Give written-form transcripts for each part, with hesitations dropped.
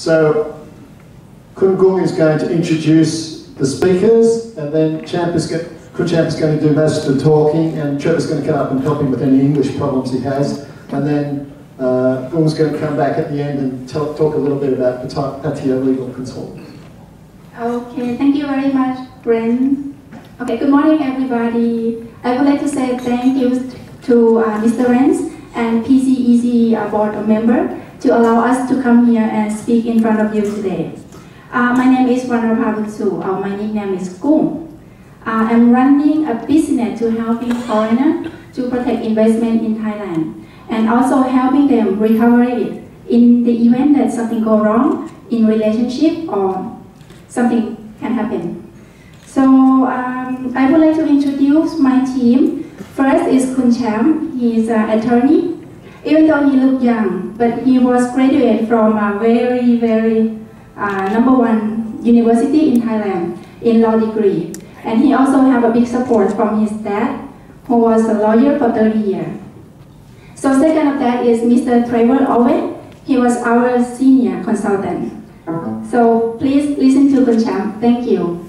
So Kun Gung is going to introduce the speakers, and then Kun Champ is going to do most of the talking, and Trevor's going to come up and help him with any English problems he has, and then Gung's going to come back at the end and talk a little bit about Pattaya Legal Consultant. Okay, thank you very much, Brent. Okay, good morning, everybody. I would like to say thank you to Mr. Renz and PCEC board member to allow us to come here and speak in front of you today. My name is Vanrapha Butsu. My nickname is Gung. I'm running a business to helping foreigners to protect investment in Thailand and also helping them recover it in the event that something go wrong in relationship or something can happen. So I would like to introduce my team. First is Kun Champ. He is an attorney. Even though he looked young, but he was graduated from a very #1 university in Thailand in law degree. And he also have a big support from his dad, who was a lawyer for 30 years. So second of that is Mr. Trevor Owen. He was our senior consultant. So please listen to Kun Champ. Thank you.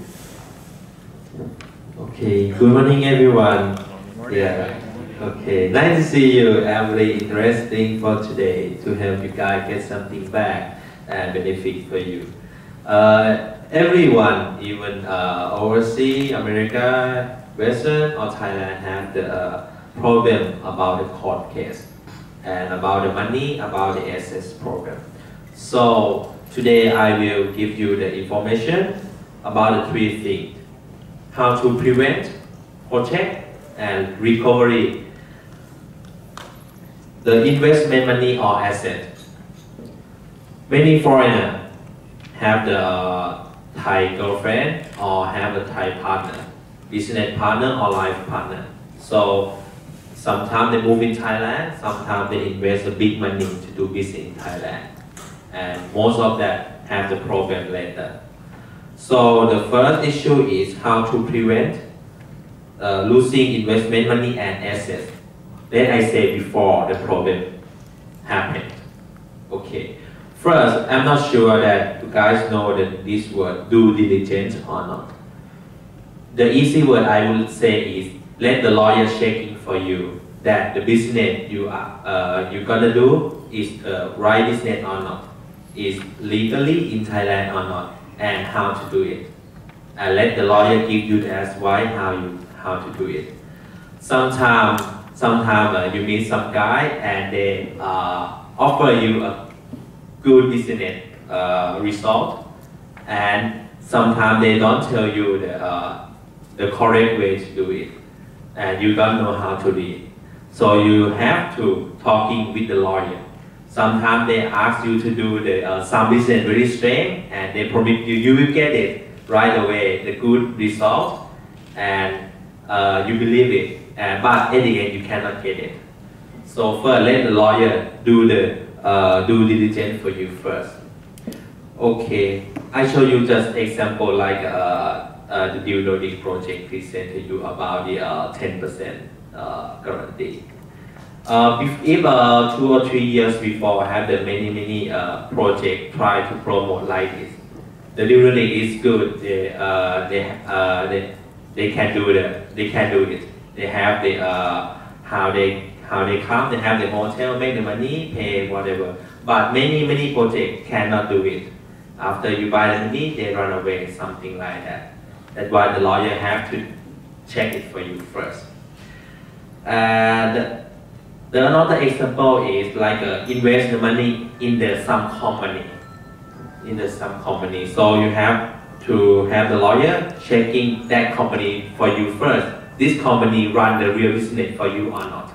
Okay, good morning everyone. Yeah. Okay, nice to see you. I'm very interesting for today to help you guys get something back and benefit for you. Everyone, even overseas, America, Western or Thailand, have the problem about the court case and about the money, about the assets program. So today I will give you the information about the 3 things: how to prevent, protect, and recovery the investment money or asset. Many foreigners have the Thai girlfriend or have a Thai partner, business partner or life partner. So sometimes they move in Thailand, sometimes they invest a big money to do business in Thailand. And most of that have the problem later. So the first issue is how to prevent losing investment money and assets. Then I said before the problem happened. Okay. First, I'm not sure that you guys know that this word due diligence or not. The easy word I would say is let the lawyer checking for you that the business you're gonna do is right business or not, is legally in Thailand or not, and how to do it. And let the lawyer give you the advice how to do it. Sometimes you meet some guy and they offer you a good business result, and sometimes they don't tell you the correct way to do it, and you don't know how to do it. So you have to talking with the lawyer. Sometimes they ask you to do some business very strange, and they promise you will get it right away, the good result, and you believe it. But at the end, you cannot get it. So first, let the lawyer do the due diligence for you first. Okay, I show you just example like the due loading project present to you about the 10% guarantee. If 2 or 3 years before I have the many project try to promote like this, the due loading is good. They can do it. They have the how they come. They have the hotel, make the money, pay whatever. But many projects cannot do it. After you buy the money, they run away, something like that. That's why the lawyer have to check it for you first. And the another example is like invest the money in some company. So you have to have the lawyer checking that company for you first. This company run the real business for you or not.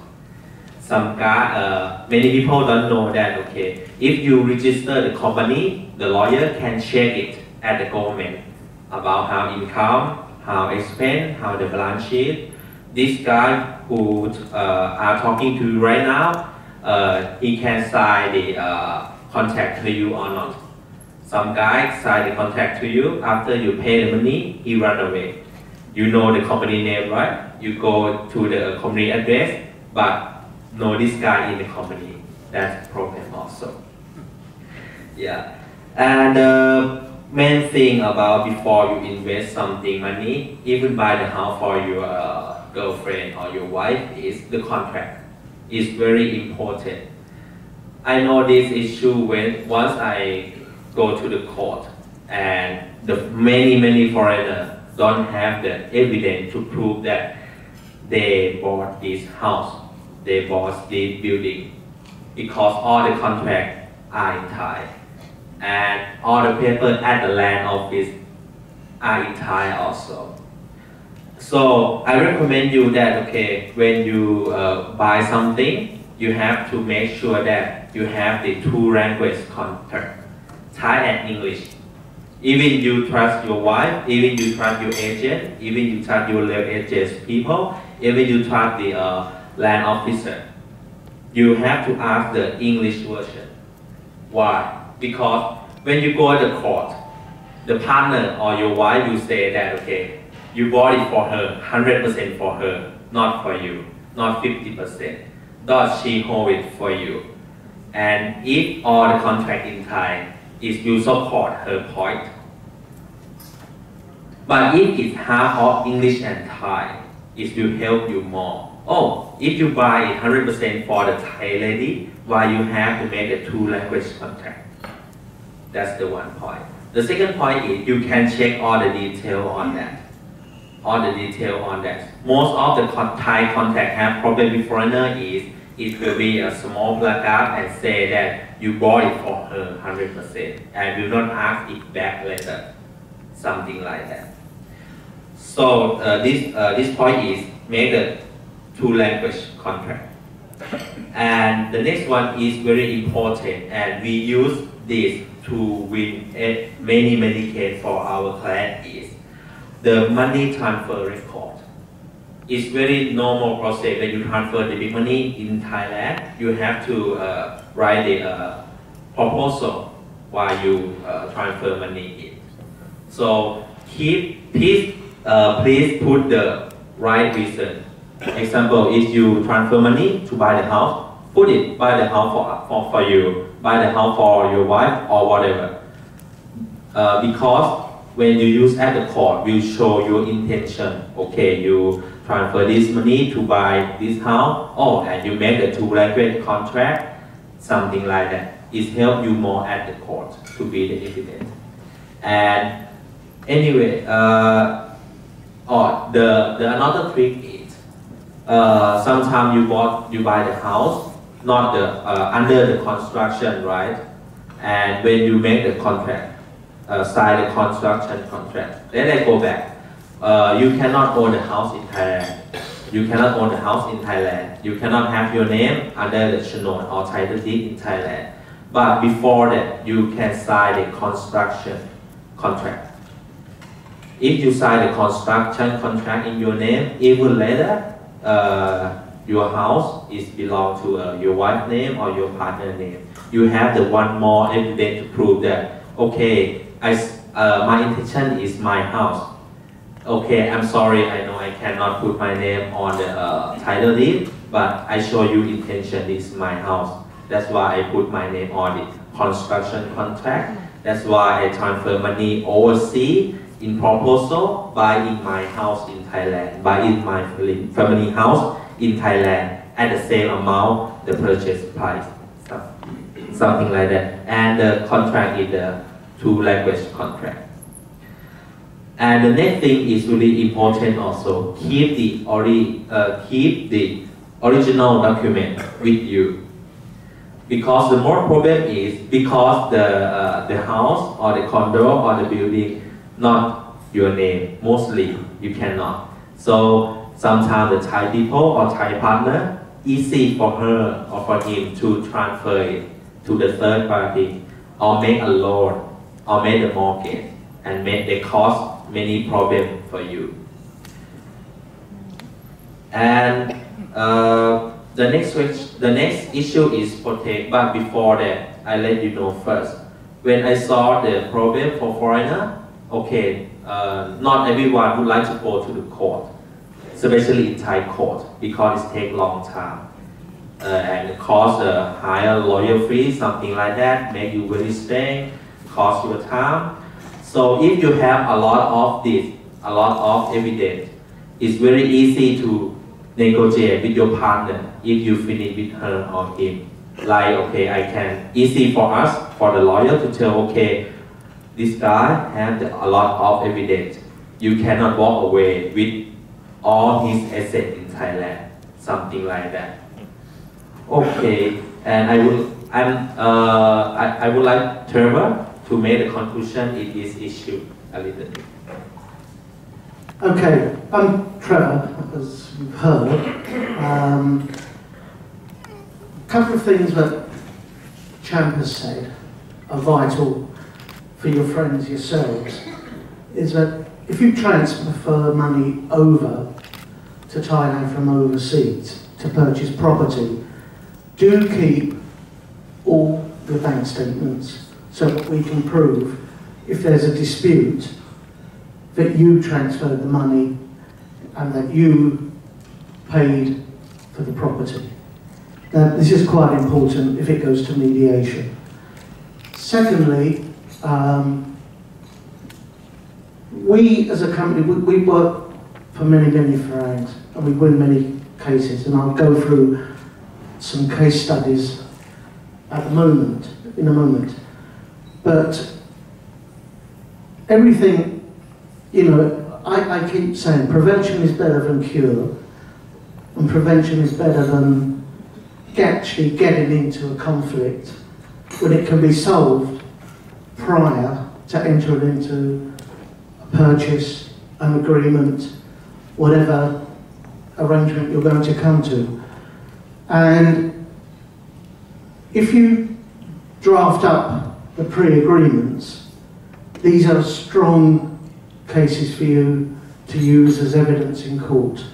Many people don't know that. Okay, if you register the company, the lawyer can check it at the government about how income, how expense, how the balance sheet. This guy who are talking to you right now, he can sign the contract to you or not. Some guy sign the contract to you, after you pay the money, he run away. You know the company name, right? You go to the company address, but know this guy in the company. That's a problem also. Yeah. And the main thing about before you invest something money, even buy the house for your girlfriend or your wife, is the contract. Is very important. I know this issue when once I go to the court and the many foreigners don't have the evidence to prove that they bought this house, they bought this building, because all the contracts are in Thai and all the papers at the land office are in Thai also. So I recommend you that when you buy something, you have to make sure that you have the two language contract, Thai and English. Even you trust your wife, even you trust your agent, even you trust your real agent people, even you trust the land officer, you have to ask the English version. Why? Because when you go to the court, the partner or your wife will say that you bought it for her, 100% for her, not for you, not 50%. Does she hold it for you? And if all the contract in Thai is you support her point. But if it's half of English and Thai, it will help you more. Oh, if you buy it 100% for the Thai lady, why you have to make a two language contract? That's the one point. The second point is you can check all the detail on that. All the detail on that. Most of the Thai contract have problem with foreigner is it will be a small placard and say that you bought it for her 100% and will not ask it back later, something like that. So this point is make a two language contract. And the next one is very important, and we use this to win many cases for our client is the money transfer record. It's very normal process when you transfer the big money in Thailand. You have to write the proposal while you transfer money in. So please put the right reason. Example, if you transfer money to buy the house, put it buy the house for you, buy the house for your wife or whatever. Because when you use at the court, will show your intention. You transfer this money to buy this house. And you make a two language contract, something like that. It helps you more at the court to be the evidence. And anyway, the another trick is sometimes you buy the house, not the under the construction, right? And when you make the contract, sign the construction contract, then I go back. You cannot own the house in Thailand. You cannot own the house in Thailand. You cannot have your name under the Chonot or title deed in Thailand. But before that, you can sign the construction contract. If you sign the construction contract in your name, even later, your house is belong to your wife's name or your partner's name. You have the one more evidence to prove that, my intention is my house. I'm sorry, I know I cannot put my name on the title deed, but I show you intention is my house. That's why I put my name on the construction contract. That's why I transfer money overseas in proposal, buy in my house in Thailand, buy in my family house in Thailand at the same amount, the purchase price, something like that. And the contract is the two language contract. And the next thing is really important also, keep the original document with you. Because the more problem is because the house or the condo or the building not your name, mostly you cannot. So sometimes the Thai people or Thai partner, easy for her or for him to transfer it to the third party or make a loan or make a mortgage and they cause many problems for you. And the next issue is protect, but before that, I let you know first. When I saw the problem for foreigner, not everyone would like to go to the court, especially in Thai court, because it takes long time and it costs a higher lawyer fee, something like that, make you very stay, cost your time. So if you have a lot of this, a lot of evidence, it's very easy to negotiate with your partner if you finish with her or him. Like, okay, I can, easy for us, for the lawyer to tell, okay, this guy has a lot of evidence. You cannot walk away with all his assets in Thailand, something like that. Okay, and I would like Trevor to make a conclusion in this issue a little bit. Okay, I'm Trevor, as you've heard. A couple of things that Champ has said are vital for your friends yourselves, is that if you transfer money over to Thailand from overseas to purchase property, do keep all the bank statements so that we can prove if there's a dispute that you transferred the money and that you paid for the property. Now, this is quite important if it goes to mediation. Secondly, we as a company, we work for many, many firms and we win many cases, and I'll go through some case studies at the moment, in a moment. But everything, you know, I keep saying prevention is better than cure, and prevention is better than actually getting into a conflict when it can be solved prior to entering into a purchase, an agreement, whatever arrangement you're going to come to. And if you draft up the pre-agreements, these are strong cases for you to use as evidence in court.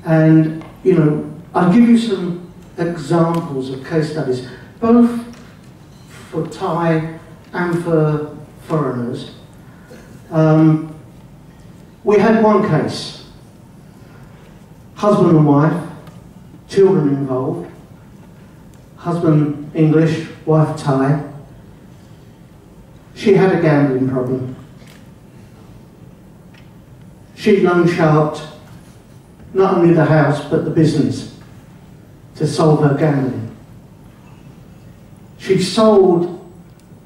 And, you know, I'll give you some examples of case studies, both for Thai and for foreigners. We had one case, husband and wife, children involved, husband English, wife Thai. She had a gambling problem. She loan sharked not only the house but the business to solve her gambling. She sold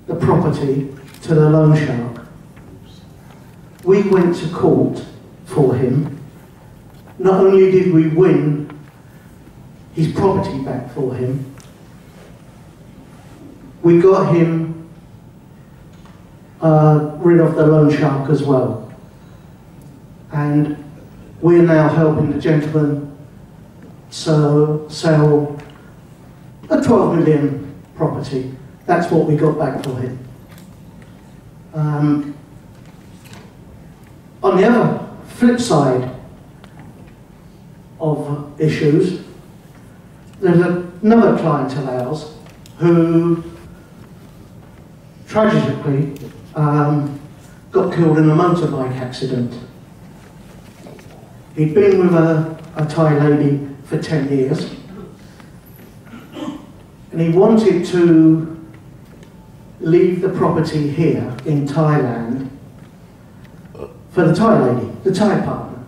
the property to the loan shark. We went to court for him. Not only did we win his property back for him, we got him rid of the loan shark as well. And we're now helping the gentleman sell a 12 million property. That's what we got back for him. On the other flip side of issues, there's another client of ours who tragically got killed in a motorbike accident. He'd been with a Thai lady for 10 years, and he wanted to leave the property here in Thailand for the Thai lady, the Thai partner.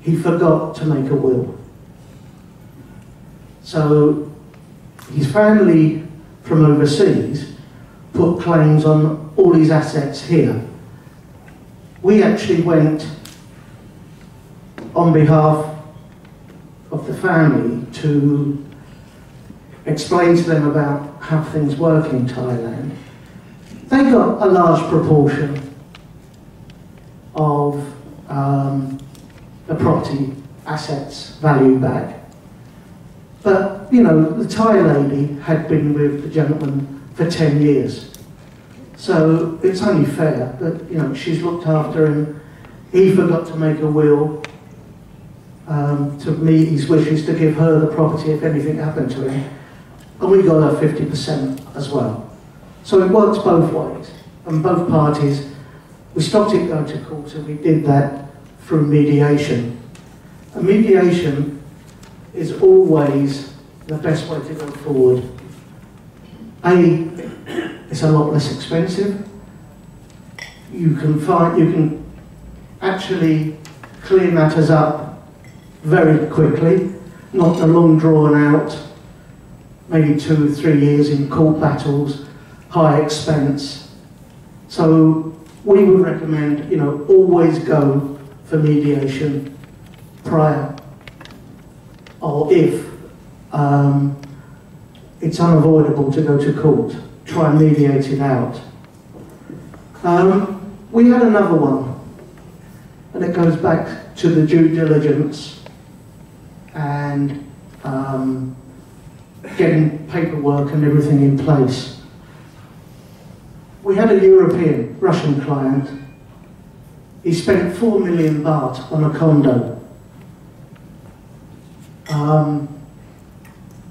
He forgot to make a will. So his family from overseas put claims on all his assets here. We actually went on behalf of the family to explain to them about how things work in Thailand. They got a large proportion of the property assets value back. But, you know, the Thai lady had been with the gentleman for 10 years. So it's only fair that, you know, she's looked after him. He forgot to make a will to meet his wishes to give her the property if anything happened to him. And we got her 50% as well. So it works both ways. And both parties, we stopped it going to court, and we did that through mediation. And mediation is always the best way to go forward. A, It's a lot less expensive. You can actually clear matters up very quickly, not the long drawn out, maybe 2 or 3 years in court battles, high expense. So we would recommend, you know, always go for mediation prior, or if it's unavoidable to go to court, try and mediate it out. We had another one, and it goes back to the due diligence and getting paperwork and everything in place. We had a European, Russian client. He spent 4 million baht on a condo.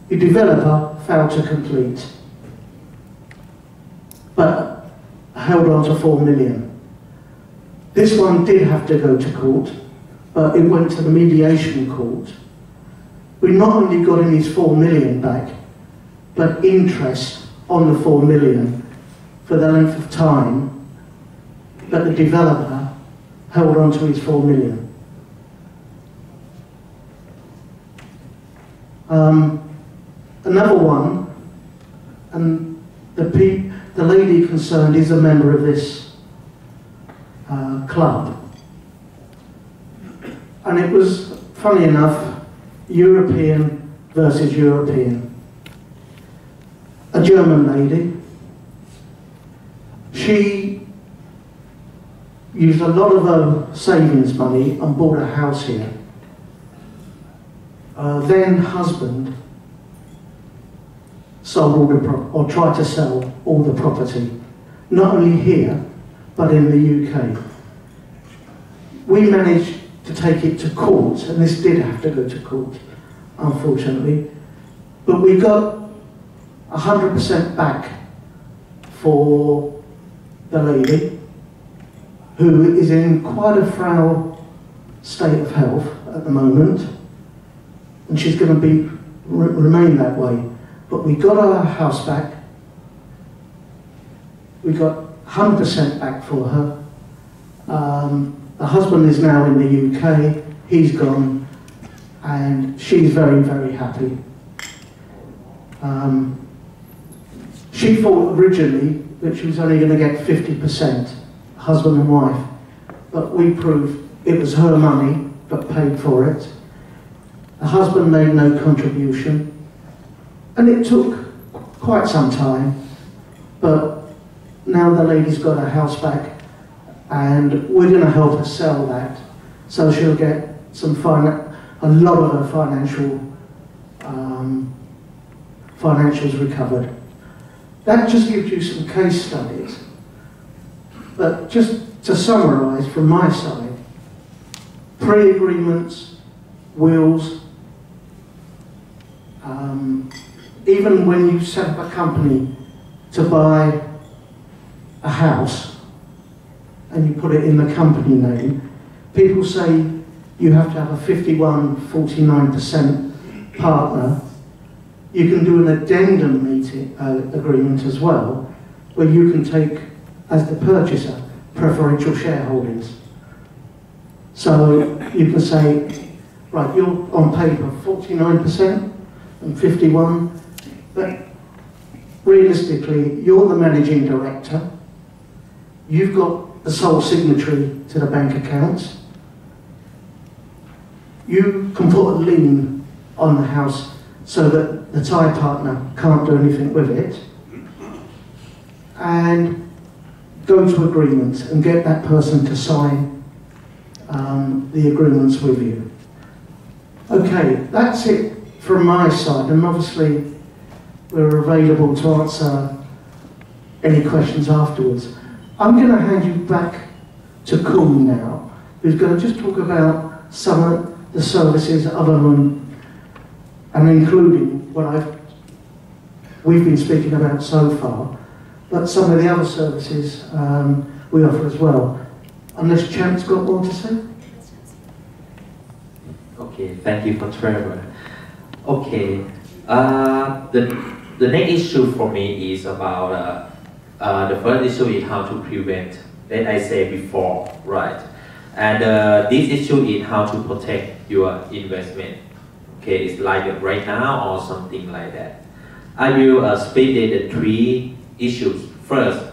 The developer failed to complete, but held on to 4 million. This one did have to go to court, but it went to the mediation court. We not only got him his 4 million back, but interest on the 4 million for the length of time that the developer held on to his 4 million. Another one, and the lady concerned is a member of this club. And it was, funny enough, European versus European. A German lady. She used a lot of her savings money and bought a house here. Then husband sold or tried to sell all the property, not only here, but in the UK. We managed to take it to court, and this did have to go to court, unfortunately, but we got 100% back for the lady, who is in quite a frail state of health at the moment, and she's going to remain that way. But we got our house back, we got 100% back for her. The husband is now in the UK, he's gone, and she's very, very happy. She thought originally that she was only going to get 50%, husband and wife, but we proved it was her money, but paid for it. The husband made no contribution, and it took quite some time, but now the lady's got her house back, and we're going to help her sell that, so she'll get some a lot of her financials recovered. That just gives you some case studies, but just to summarise from my side, pre-agreements, wills, even when you set up a company to buy a house and you put it in the company name, people say you have to have a 51-49% partner. You can do an addendum agreement as well, where you can take, as the purchaser, preferential shareholdings. So you can say, right, you're on paper 49% and 51%, but realistically, you're the managing director. You've got the sole signatory to the bank accounts. You can put a lien on the house so that the tie partner can't do anything with it, and go to agreement and get that person to sign the agreements with you. Okay, that's it from my side, and obviously we're available to answer any questions afterwards. I'm going to hand you back to Kuhn now, who's going to just talk about some of the services other than, and including what we've been speaking about so far, but some of the other services we offer as well. Unless Champ's got more to say? Okay, thank you for Trevor. Okay, the next issue for me is about The first issue is how to prevent, that I said before, right? And this issue is how to protect your investment. Okay, it's like right now or something like that. I will split the three issues. First,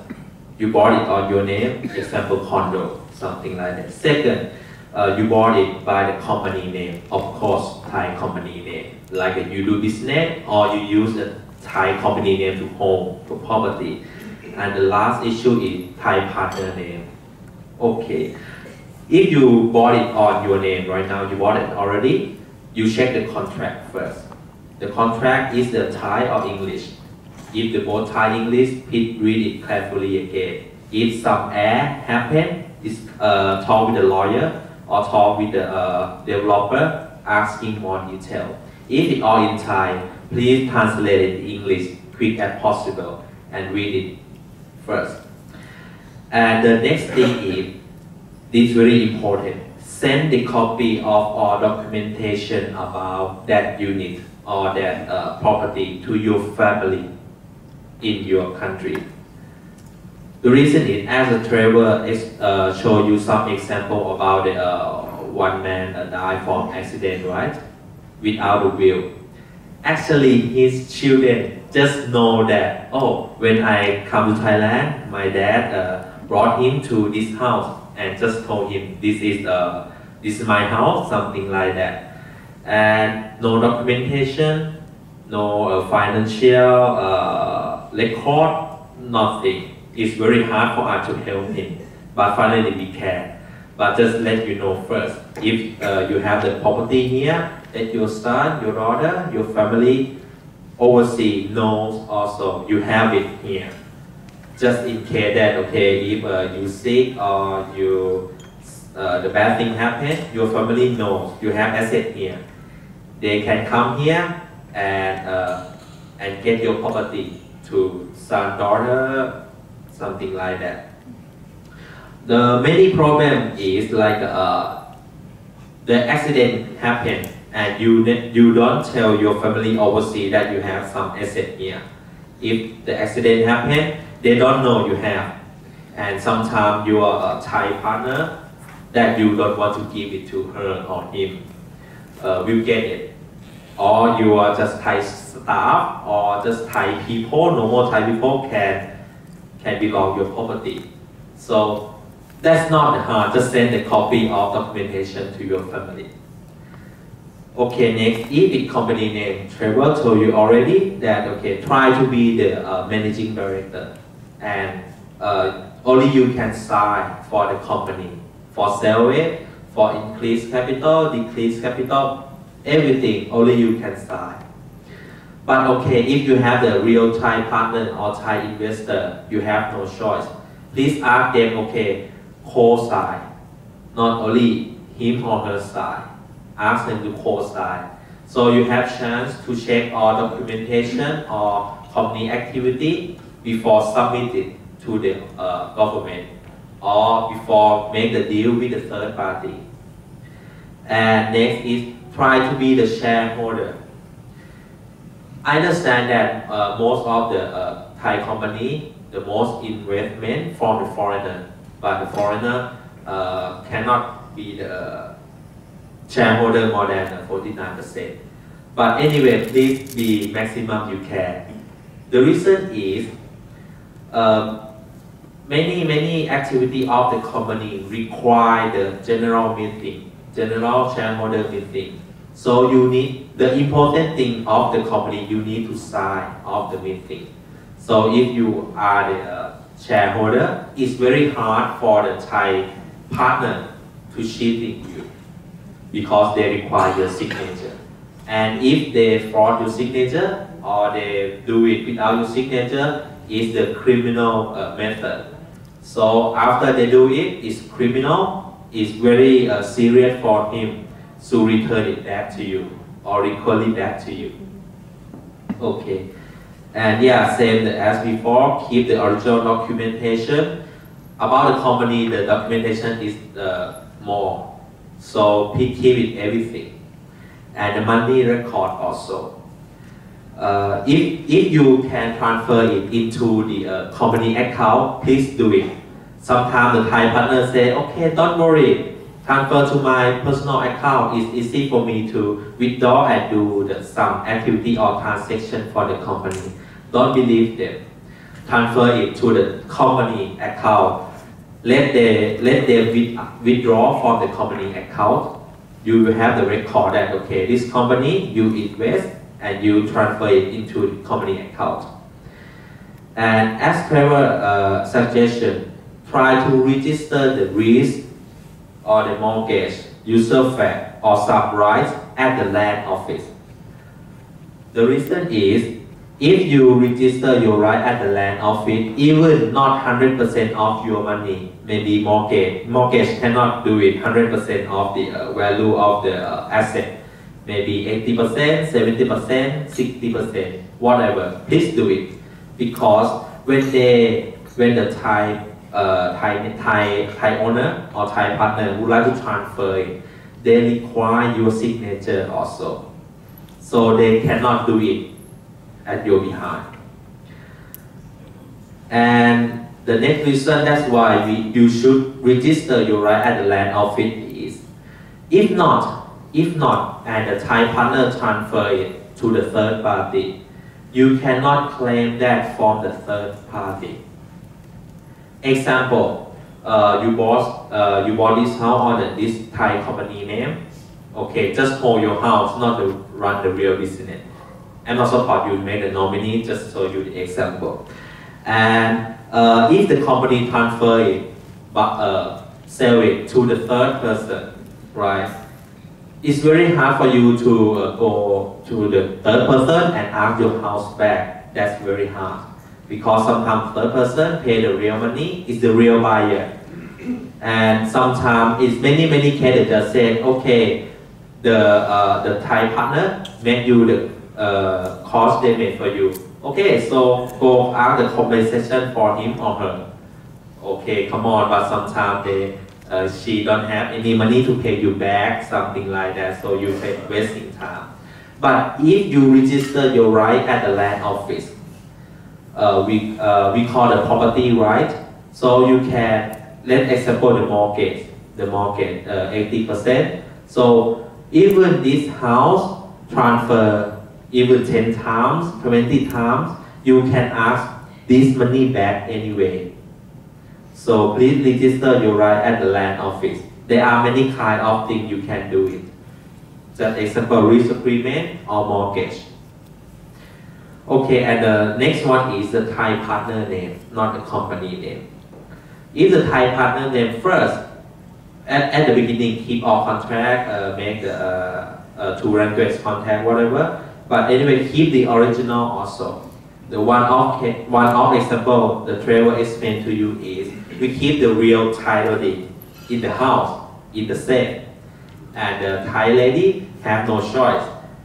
you bought it on your name, example condo, something like that. Second, you bought it by the company name, of course, Thai company name. Like you do business or you use the Thai company name to home, to property. And the last issue is Thai partner name. Okay, if you bought it on your name right now, you bought it already, you check the contract first. The contract is the Thai or English. If the both Thai English, please read it carefully again. If some error happen, talk with the lawyer or talk with the developer, asking more detail. If it all in Thai, please translate it in English quick as possible and read it first. And the next thing is, this is very important. Send the copy of all documentation about that unit or that property to your family in your country. The reason is, as a traveler, show you some example about the one man died from accident, right? Without a will. Actually, his children just know that, oh, when I come to Thailand, my dad brought him to this house and just told him, this is my house, something like that. And no documentation, no financial record, nothing. It's very hard for us to help him, but finally we can. But just let you know first, if you have the property here, that your son, your daughter, your family overseas knows also you have it here. Just in case that, okay, if you sick or you the bad thing happen, your family knows you have asset here. They can come here and get your property to son, daughter, something like that. The many problem is like the accident happened and you don't tell your family overseas that you have some asset here. If the accident happened, they don't know you have. And sometimes you are a Thai partner that you don't want to give it to her or him will get it. Or you are just Thai staff or just Thai people, normal Thai people can belong your property. So that's not hard, just send a copy of documentation to your family. Okay, next, if the company name, Trevor told you already that, okay, try to be the managing director and only you can sign for the company, for sell it, for increase capital, decrease capital, everything, only you can sign. But okay, if you have the real Thai partner or Thai investor, you have no choice. Please ask them, okay, co-sign, not only him or her side. Ask them to co-sign. So you have chance to check all documentation or company activity before submit it to the government or before make the deal with the third party. And next is try to be the shareholder. I understand that most of the Thai company, the most investment from the foreigner, but the foreigner cannot be the shareholder more than 49%. But anyway, please be maximum you can. The reason is many activity of the company require the general meeting, general shareholder meeting. So you need, the important thing of the company, you need to sign of the meeting. So if you are the shareholder, it's very hard for the Thai partner to cheating you because they require your signature. And if they fraud your signature or they do it without your signature, it's the criminal method. So after they do it, it's criminal, it's very serious for him to return it back to you or recall it back to you. Okay. And yeah, same as before, keep the original documentation. About the company, the documentation is more. So please keep it everything. And the money record also. If you can transfer it into the company account, please do it. Sometimes the Thai partner say, okay, don't worry, transfer to my personal account. It's easy for me to withdraw and do some activity or transaction for the company. Don't believe them. Transfer it to the company account. Let them withdraw from the company account. You will have the record that, okay, this company you invest and you transfer it into the company account. And as per suggestion, try to register the risk or the mortgage, user fee or sub rights at the land office. The reason is, if you register your right at the land office, even not 100% of your money, maybe mortgage cannot do it 100% of the value of the asset, maybe 80%, 70%, 60%, whatever. Please do it, because when the Thai owner or Thai partner would like to transfer it, they require your signature also, so they cannot do it at your behalf. And the next reason that's why you should register your right at the land office is, if not, and the Thai partner transfer it to the third party, you cannot claim that from the third party. Example, you bought this house on this Thai company name. Okay, just hold your house, not to run the real business. I'm not support you make the nominee, just show you the example. And if the company transfer it, but sell it to the third person, right? It's very hard for you to go to the third person and ask your house back. That's very hard, because sometimes third person pay the real money, is the real buyer. And sometimes it's many cases that say, okay, the Thai partner make you the cost they made for you. Okay, so go ask the compensation for him or her. Okay, come on, but sometimes she don't have any money to pay you back, something like that, so you pay wasting time. But if you register your right at the land office, we call the property right, so you can, let's example the mortgage 80%. So even this house transfer even 10 times, 20 times, you can ask this money back anyway. So please register your right at the land office. There are many kind of things you can do it. Just example, lease agreement or mortgage. Okay, and the next one is the Thai partner name, not the company name. If the Thai partner name first, at the beginning, keep all contract, make the two language contact, whatever. But anyway, keep the original also. The one-off example the travel explained to you is, we keep the real title deed in the house, in the safe. And the Thai lady have no choice.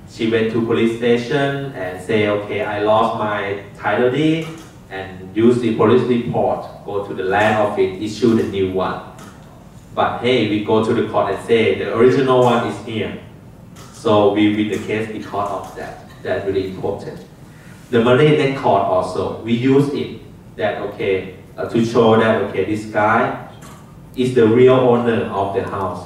She went to police station and say, okay, I lost my title deed, and use the police report, go to the land office, issue the new one. But hey, we go to the court and say, the original one is here. So we win the case because of that. That's really important. The money record also, we use it that, okay, to show that, okay, this guy is the real owner of the house.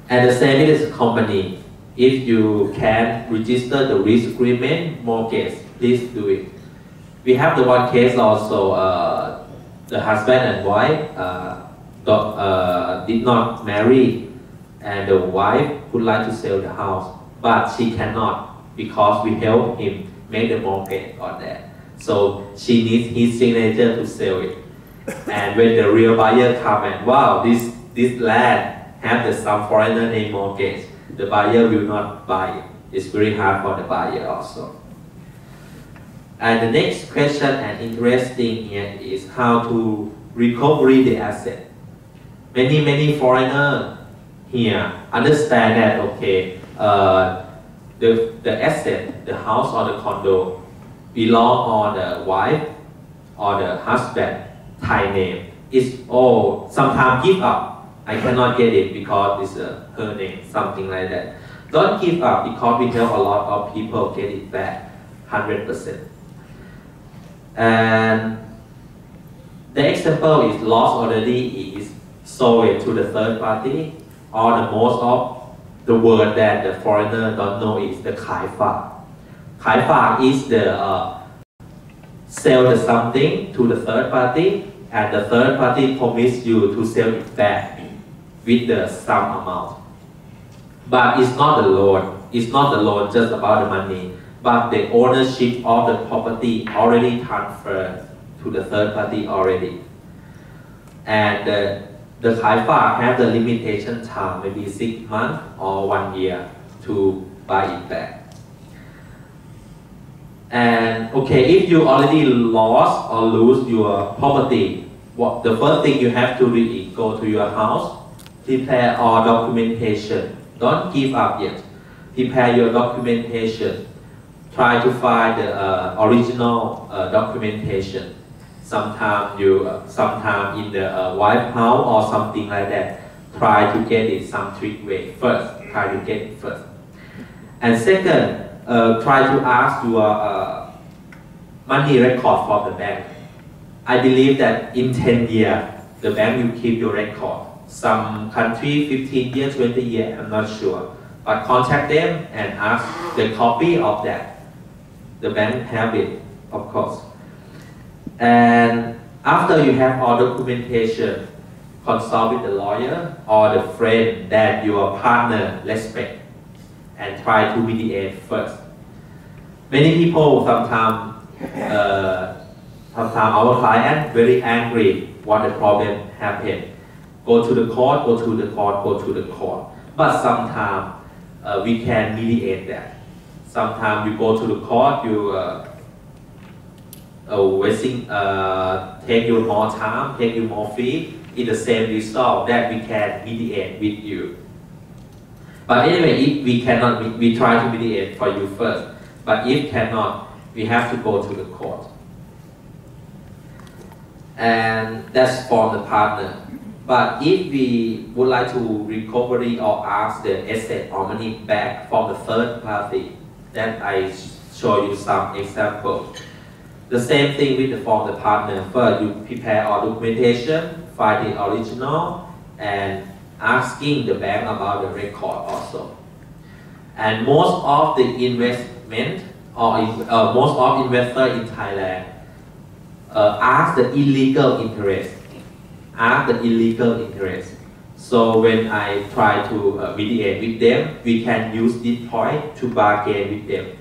And the same is a company. If you can register the lease agreement, mortgage, please do it. We have the one case also, the husband and wife did not marry, and the wife would like to sell the house, but she cannot because we help him make the mortgage on that. So she needs his signature to sell it. And when the real buyer come and, wow, this land have some foreigner name mortgage, the buyer will not buy it. It's very hard for the buyer also. And the next question and interesting here is how to recover the asset. Many foreigners here understand that, okay, the asset, the house or the condo belong on the wife or the husband Thai name. It's all sometimes give up. I cannot get it because it's her name, something like that. Don't give up because we help a lot of people get it back 100%. And the example is lost already is sold to the third party, or the most of the word that the foreigner don't know is the ขายฝาก ขายฝาก is the sell the something to the third party and the third party promise you to sell it back with the some amount. But it's not the loan. It's not the loan just about the money, but the ownership of the property already transferred to the third party already. And the ขายฝาก have the limitation time, maybe 6 months or 1 year to buy it back. And okay, if you already lost or lose your property, the first thing you have to do is go to your house, prepare all documentation. Don't give up yet. Prepare your documentation. Try to find the original documentation. Sometimes in the wife house or something like that. Try to get it some trick way first. Try to get it first. And second, try to ask your money record from the bank. I believe that in 10 years, the bank will keep your record. Some country 15 years, 20 years, I'm not sure. But contact them and ask the copy of that. The bank have it, of course. And after you have all documentation, consult with the lawyer or the friend that your partner respect and try to mediate first. Many people sometimes our client very angry what the problem happened. Go to the court, go to the court, go to the court. But sometimes we can mediate that. Sometimes you go to the court, you take you more time, take you more fee, in the same result that we can mediate with you. But anyway, if we cannot, we try to mediate for you first. But if cannot, we have to go to the court. And that's for the partner. But if we would like to recovery or ask the asset or money back from the third party, then I show you some examples. The same thing with the from the partner. First, you prepare all documentation, find the original, and asking the bank about the record also. And most of the investment or most of investor in Thailand ask the illegal interest. Ask the illegal interest. So when I try to mediate with them, we can use this point to bargain with them.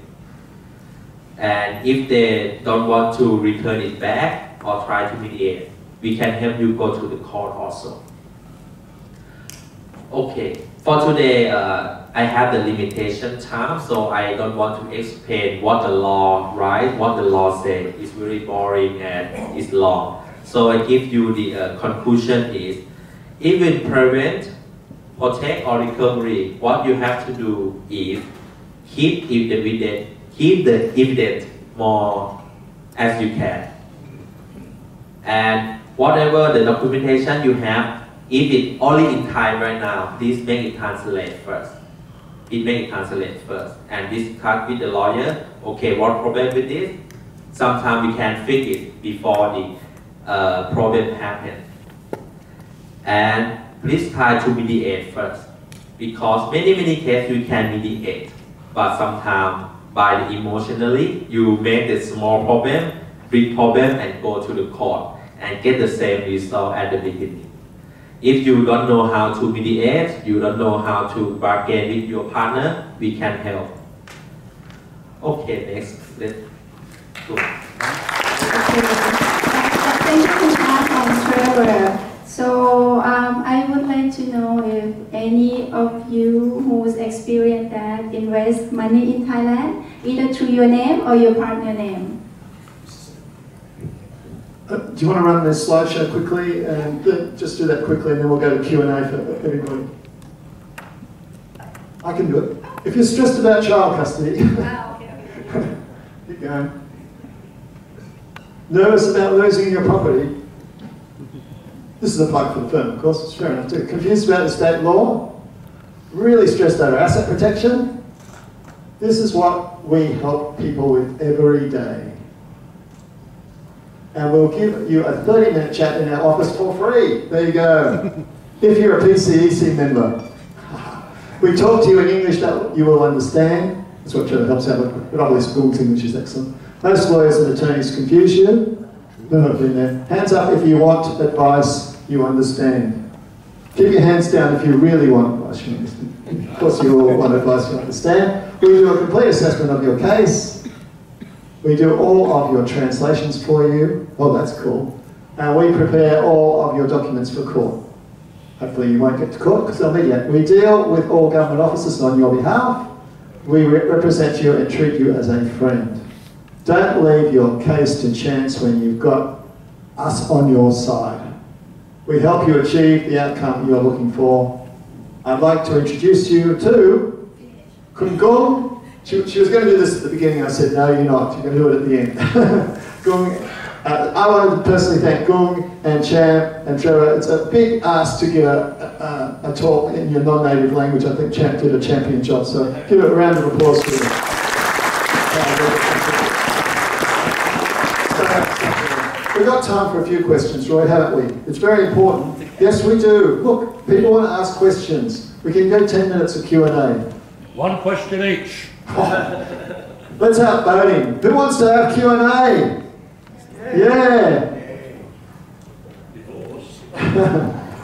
And if they don't want to return it back or try to mediate, we can help you go to the court also. Okay, for today, I have the limitation time, so I don't want to explain what the law writes, what the law says. It's very boring and it's long. So I give you the conclusion is, even prevent, protect or recovery, what you have to do is keep the evidence more as you can. And whatever the documentation you have, if it's only in Thai right now, please make it translate first. And discuss with the lawyer, okay, what problem with this? Sometimes we can fix it before the problem happens. And please try to mediate first. Because many cases you can mediate. But sometimes by the emotionally, you make the small problem, big problem and go to the court and get the same result at the beginning. If you don't know how to mediate, you don't know how to bargain with your partner, we can help. Okay, next, let's go. Thank you, and Trevor. So I would like to know if any of you who's experienced that invest money in Thailand, either through your name or your partner name. Do you want to run this slideshow quickly? And just do that quickly and then we'll go to Q&A for everybody. I can do it. If you're stressed about child custody, keep going. Nervous about losing your property. This is a plug for the firm, of course, it's fair enough too. Confused about the state law? really stressed over asset protection. This is what we help people with every day. And we'll give you a 30-minute chat in our office for free. There you go. If you're a PCEC member. We talk to you in English that you will understand. That's what Trevor helps out with. But obviously, Google's English is excellent. Most lawyers and attorneys confuse you. I've been there. Hands up if you want advice you understand. Keep your hands down if you really want advice you understand. Of course, you all want advice you understand. We do a complete assessment of your case. We do all of your translations for you. Oh, that's cool. And we prepare all of your documents for court. Hopefully you won't get to court because they'll mediate. We deal with all government officers on your behalf. We represent you and treat you as a friend. Don't leave your case to chance when you've got us on your side. We help you achieve the outcome you're looking for. I'd like to introduce you to Kun Gong. She was going to do this at the beginning. I said, no, you're not. You're going to do it at the end. Gung, I wanted to personally thank Gung and Champ and Trevor. It's a big ask to give a talk in your non-native language. I think Champ did a champion job, so give it a round of applause for them. We've got time for a few questions, Roy, haven't we? It's very important. Yes, we do. Look, people want to ask questions. We can go 10 minutes of Q&A. One question each. Let's have voting. Who wants to have Q&A? Yeah.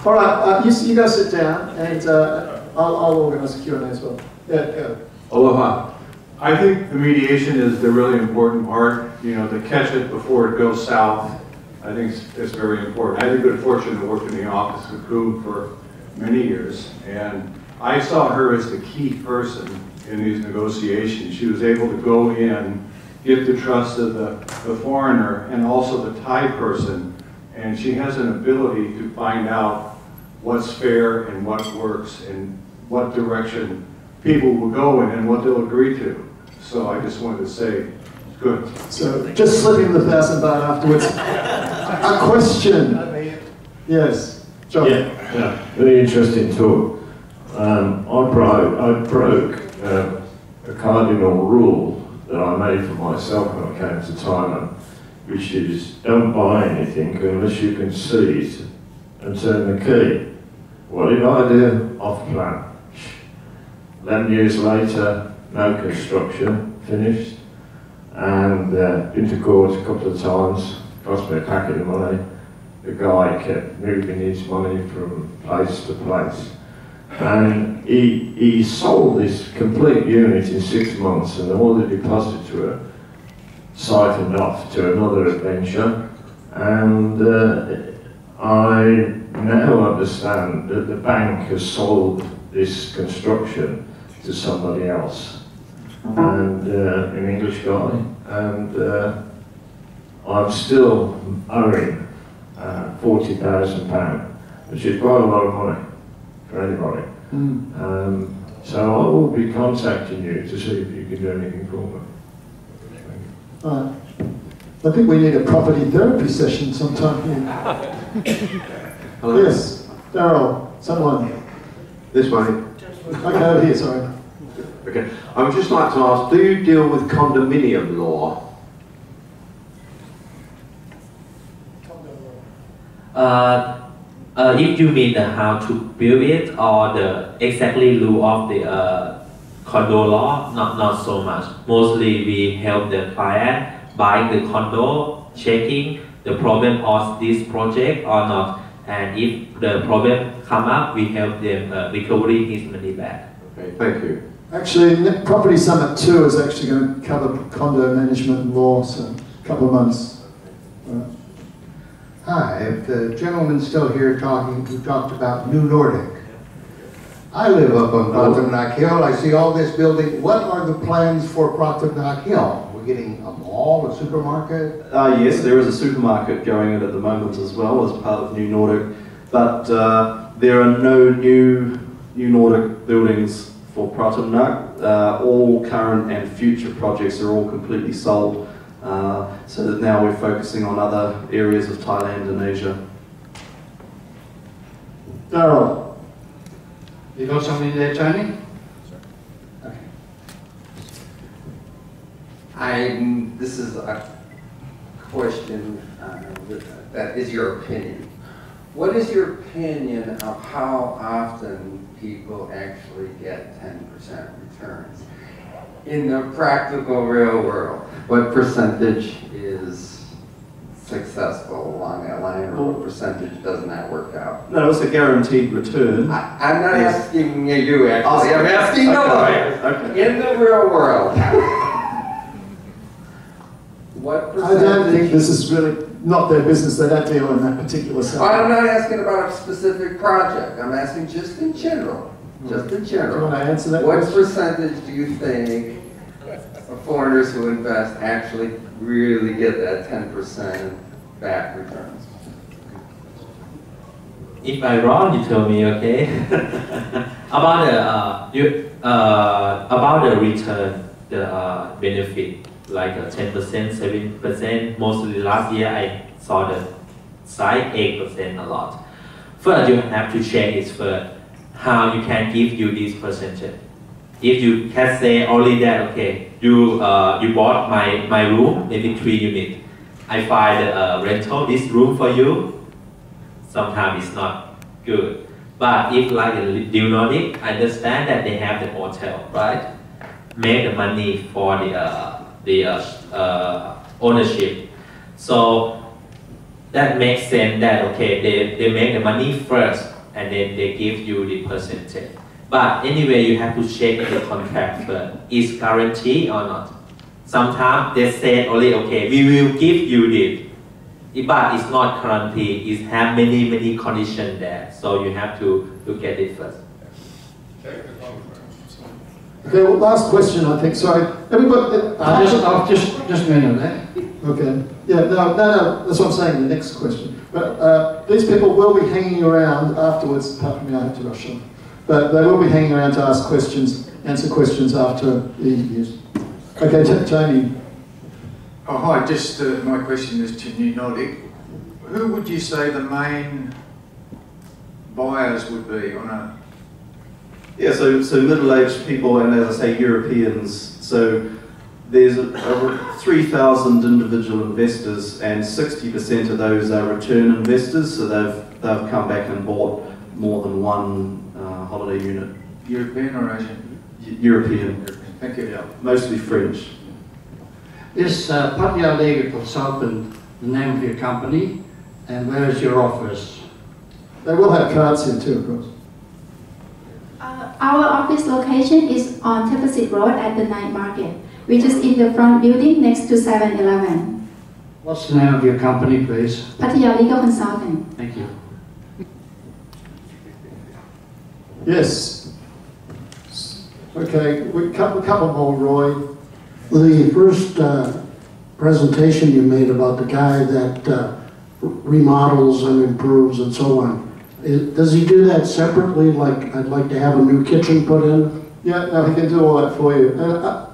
All right, you guys sit down, and I'll organise a Q&A as well. Yeah, go. Aloha. I think the mediation is the really important part. You know, to catch it before it goes south. I think it's very important. I had the good fortune to work in the office with Goog for many years, and I saw her as the key person in these negotiations. She was able to go in, get the trust of the foreigner and also the Thai person, and she has an ability to find out what's fair and what works and what direction people will go in and what they'll agree to. So I just wanted to say, good. So just slipping the 1,000 baht afterwards. A question. Yes, John. Yeah, very interesting talk. I broke a cardinal rule that I made for myself when I came to Thailand, which is don't buy anything unless you can see it and turn the key. What did I do? Off plan. 11 years later, no construction, finished, and been to court a couple of times, cost me a packet of money. The guy kept moving his money from place to place. And he sold this complete unit in 6 months, and all the deposits were siphoned off to another adventure. And I now understand that the bank has sold this construction to somebody else, and an English guy, and I'm still owing £40,000, which is quite a lot of money for anybody. So I will be contacting you to see if you can do anything for me. I think we need a property therapy session sometime here. Hello. Yes, Daryl, someone. This way. Okay, over here, sorry. Okay. I would just like to ask, do you deal with condominium law? If you mean the how to build it or the exactly rule of the condo law, not so much. Mostly we help the client buying the condo, checking the problem of this project or not, and if the problem come up, we help them recovering his money back. Okay, thank you. Actually, Property Summit 2 is actually going to cover condo management law, so a couple of months. Hi, if the gentleman's still here talking, who talked about New Nordic. I live up on Pratamnak Hill. I see all this building. What are the plans for Pratamnak Hill? We're getting a mall, a supermarket? Yes, there is a supermarket going in at the moment as well as part of New Nordic, but there are no new Nordic buildings for Pratamnak. All current and future projects are all completely sold. So that now we're focusing on other areas of Thailand and Asia. Daryl. You got something there, Tony? This is a question that is your opinion. What is your opinion of how often people actually get 10% returns? In the practical real world, what percentage is successful along that line, or what percentage does not work out? No, it's a guaranteed return. I'm not asking you actually, I'm asking nobody. In the real world. What percentage? I don't think this is really not their business. They don't deal in that particular sector. I'm not asking about a specific project. I'm asking just in general. Just in general. Do you want to answer that What question? percentage do you think of foreigners who invest actually really get that 10% back returns? If I'm wrong, you tell me, okay? About the return, the benefit, like 10%, 7%. Mostly last year I saw the side 8% a lot. First, you have to check is first how you can give you this percentage. If you can say only that, okay, you bought my room, maybe 3 units. I find a rental this room for you. Sometimes it's not good. But if like the Deal Nordic, I understand that they have the hotel, right? Make the money for the ownership. So that makes sense that, okay, they make the money first and then they give you the percentage. But anyway, you have to check the contract first. Is guaranteed or not? Sometimes they say only, okay, we will give you this. But it's not guaranteed. It have many conditions there. So you have to get it first. Okay, well, last question, I think. Sorry, everybody. Just a minute there. Okay. Yeah. No. That's what I'm saying. The next question. But these people will be hanging around afterwards. Apart from me, I have to rush on. But they will be hanging around to ask questions, answer questions after the interviews. Okay, Tony. Oh, hi. Just my question is to New Nordic. Who would you say the main buyers would be on a? Yeah, so middle-aged people and, as I say, Europeans. So there's over 3,000 individual investors, and 60% of those are return investors. So they've come back and bought more than one holiday unit. European or Asian? European. Thank you. Yeah, mostly French. Is Pattaya Legal Consultant the name of your company, and where is your office? They will have cards here too, of course. Our office location is on Teppasit Road at the night market, which is in the front building next to 7-Eleven. What's the name of your company, please? Pattaya Legal Consulting. Thank you. Yes. Okay, a couple more, Roy. The first presentation you made about the guy that remodels and improves and so on, does he do that separately, like I'd like to have a new kitchen put in? Yeah, no, he can do all that for you.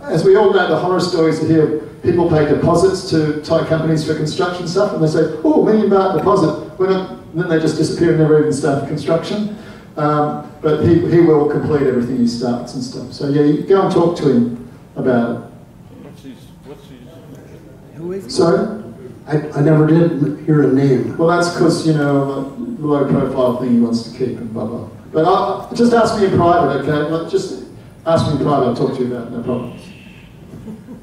As we all know, the horror stories are here. People pay deposits to Thai companies for construction stuff, and they say, "Oh, $1 million deposit." Then they just disappear and never even start construction. But he will complete everything he starts and stuff. So yeah, you go and talk to him about it. Who is he? Sorry? I never did hear a name. Well, that's because, you know, the low profile thing he wants to keep and blah, blah. But just ask me in private, okay? Like, just ask me in private, I'll talk to you about it, no problem.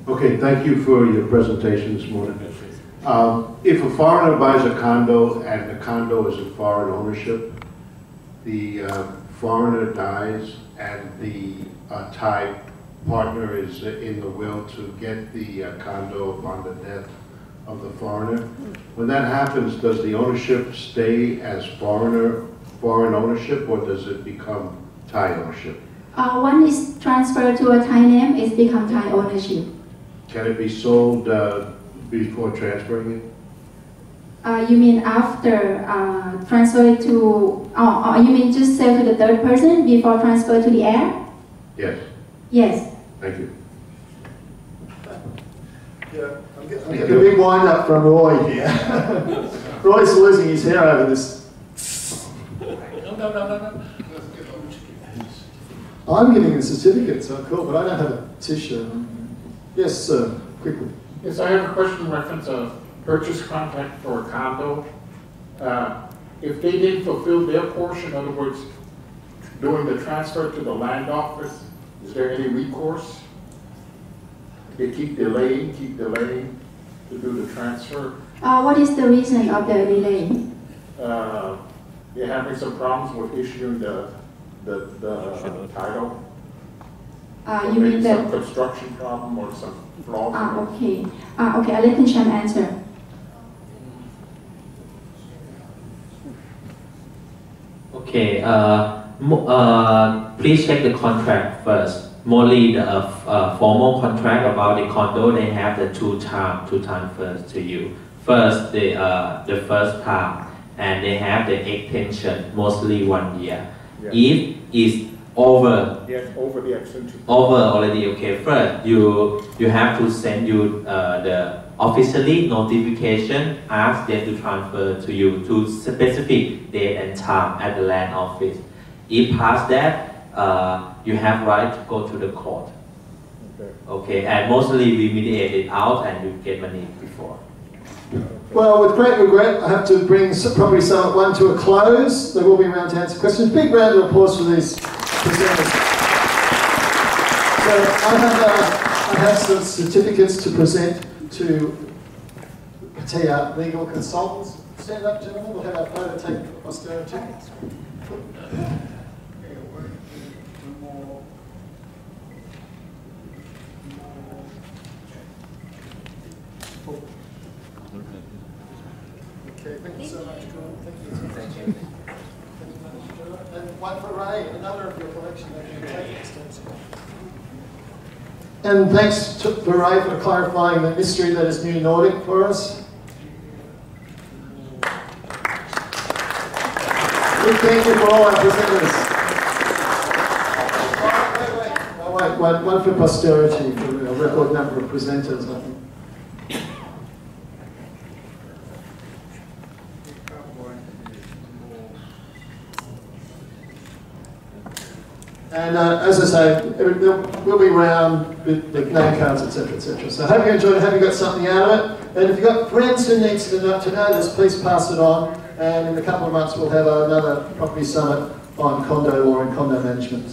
Okay, thank you for your presentation this morning. If a foreigner buys a condo and the condo is a foreign ownership, the foreigner dies and the Thai partner is in the will to get the condo upon the death of the foreigner. When that happens, does the ownership stay as foreign ownership, or does it become Thai ownership? One is transferred to a Thai name, it's become Thai ownership. Can it be sold before transferring it? You mean after transfer it to, you mean just sell to the third person before transfer to the heir? Yes. Yes. Thank you. Yeah, I'm getting a big wind up from Roy here. Roy's losing his hair over this. No. I'm getting a certificate, so cool, but I don't have a t-shirt. Yes, sir, quickly. Yes, I have a question in reference of purchase contract for a condo. If they didn't fulfill their portion, in other words, doing the transfer to the land office, is there any recourse? They keep delaying to do the transfer. What is the reason of the delay? They're having some problems with issuing the title. You mean that? Some construction problem or some flaws? Okay. Okay, I'll let Khun answer. Okay, please check the contract first. Mostly the formal contract about the condo, they have the two time first to you. First, the first time, and they have the extension, mostly 1 year. Yeah. If it's over, Yes, over the extension. over already, okay, first, you have to send you the officially notification, ask them to transfer to you to specific date and time at the land office. If past that, you have right to go to the court. Okay, and mostly we mediate it out and you get money before. Well, with great regret, I have to bring Property Summit 1 to a close. They will be around to answer questions. Big round of applause for these presenters. So I have some certificates to present to Patea Legal Consultants. Stand up, gentlemen. We'll have our photo taken for posterity. Okay, thank you so much, Jordan. Thank you. Thank you. And one for Ray, another of your collection that you can take extensive. And thanks to Ray for clarifying the mystery that is New Nordic for us. Big thank you for all our presenters. Wait, one for posterity, for a record number of presenters, I think. And as I say, we'll be around with the name cards, etc., etc. So I hope you enjoyed it, hope you got something out of it. And if you've got friends who need to know this, please pass it on. And in a couple of months, we'll have another property summit on condo law and condo management.